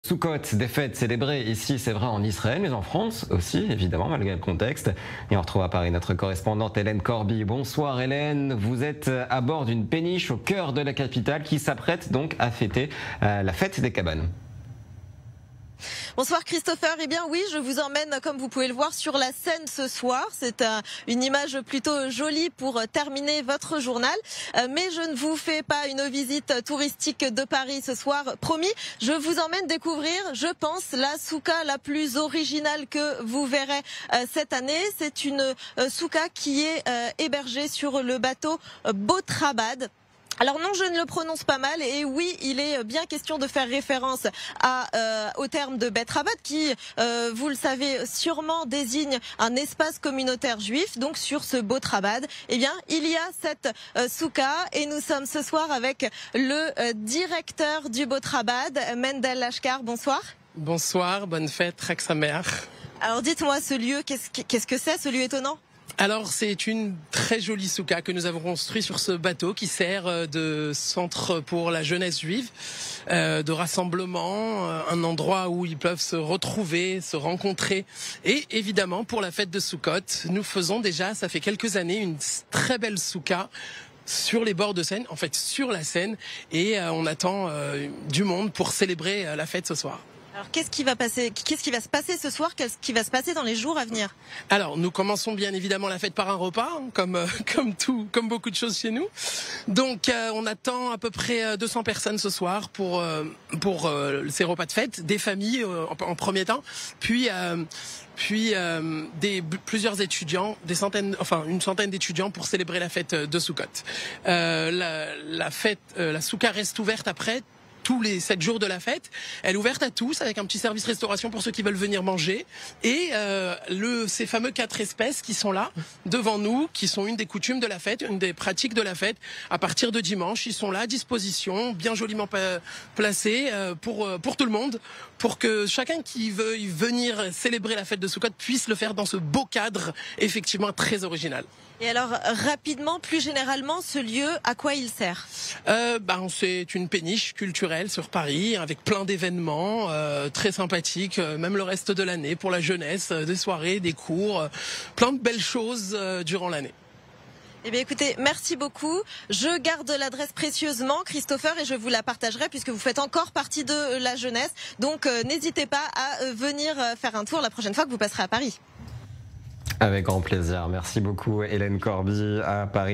Sukkot, des fêtes célébrées ici, c'est vrai, en Israël, mais en France aussi, évidemment, malgré le contexte. Et on retrouve à Paris notre correspondante Hélène Corby. Bonsoir Hélène, vous êtes à bord d'une péniche au cœur de la capitale qui s'apprête donc à fêter la fête des cabanes. Bonsoir Christopher, eh bien oui, je vous emmène comme vous pouvez le voir sur la Seine ce soir. C'est une image plutôt jolie pour terminer votre journal. Mais je ne vous fais pas une visite touristique de Paris ce soir. Promis, je vous emmène découvrir, je pense, la souka la plus originale que vous verrez cette année. C'est une souka qui est hébergée sur le bateau Botrabad. Alors non, je ne le prononce pas mal et oui, il est bien question de faire référence au terme de Bet Rabat qui, vous le savez sûrement, désigne un espace communautaire juif. Donc sur ce Botrabad, eh bien, il y a cette souka et nous sommes ce soir avec le directeur du Botrabad, Mendel Lashkar. Bonsoir. Bonsoir, bonne fête, Chag Sameach. Alors dites-moi, ce lieu, qu'est-ce que c'est, ce lieu étonnant ? Alors c'est une très jolie souka que nous avons construite sur ce bateau qui sert de centre pour la jeunesse juive, de rassemblement, un endroit où ils peuvent se retrouver, se rencontrer. Et évidemment pour la fête de Sukkot, nous faisons déjà, ça fait quelques années, une très belle souka sur les bords de Seine, en fait sur la Seine, et on attend du monde pour célébrer la fête ce soir. Alors qu'est-ce qui va se passer ce soir? Qu'est-ce qui va se passer dans les jours à venir? Alors nous commençons bien évidemment la fête par un repas, comme beaucoup de choses chez nous. Donc on attend à peu près 200 personnes ce soir pour ces repas de fête, des familles en premier temps, puis plusieurs étudiants, une centaine d'étudiants pour célébrer la fête de Sukkot. La souka reste ouverte après tous les 7 jours de la fête. Elle est ouverte à tous avec un petit service restauration pour ceux qui veulent venir manger. Et ces fameux 4 espèces qui sont là devant nous, qui sont une des coutumes de la fête, une des pratiques de la fête. À partir de dimanche, ils sont là à disposition, bien joliment placés pour tout le monde, pour que chacun qui veut venir célébrer la fête de Sukkot puisse le faire dans ce beau cadre, effectivement très original. Et alors, rapidement, plus généralement, ce lieu, à quoi il sert? C'est une péniche culturelle sur Paris, avec plein d'événements très sympathiques, même le reste de l'année, pour la jeunesse, des soirées, des cours, plein de belles choses durant l'année. Eh bien écoutez, merci beaucoup. Je garde l'adresse précieusement, Christopher, et je vous la partagerai puisque vous faites encore partie de la jeunesse. Donc n'hésitez pas à venir faire un tour la prochaine fois que vous passerez à Paris. Avec grand plaisir. Merci beaucoup Hélène Corby à Paris.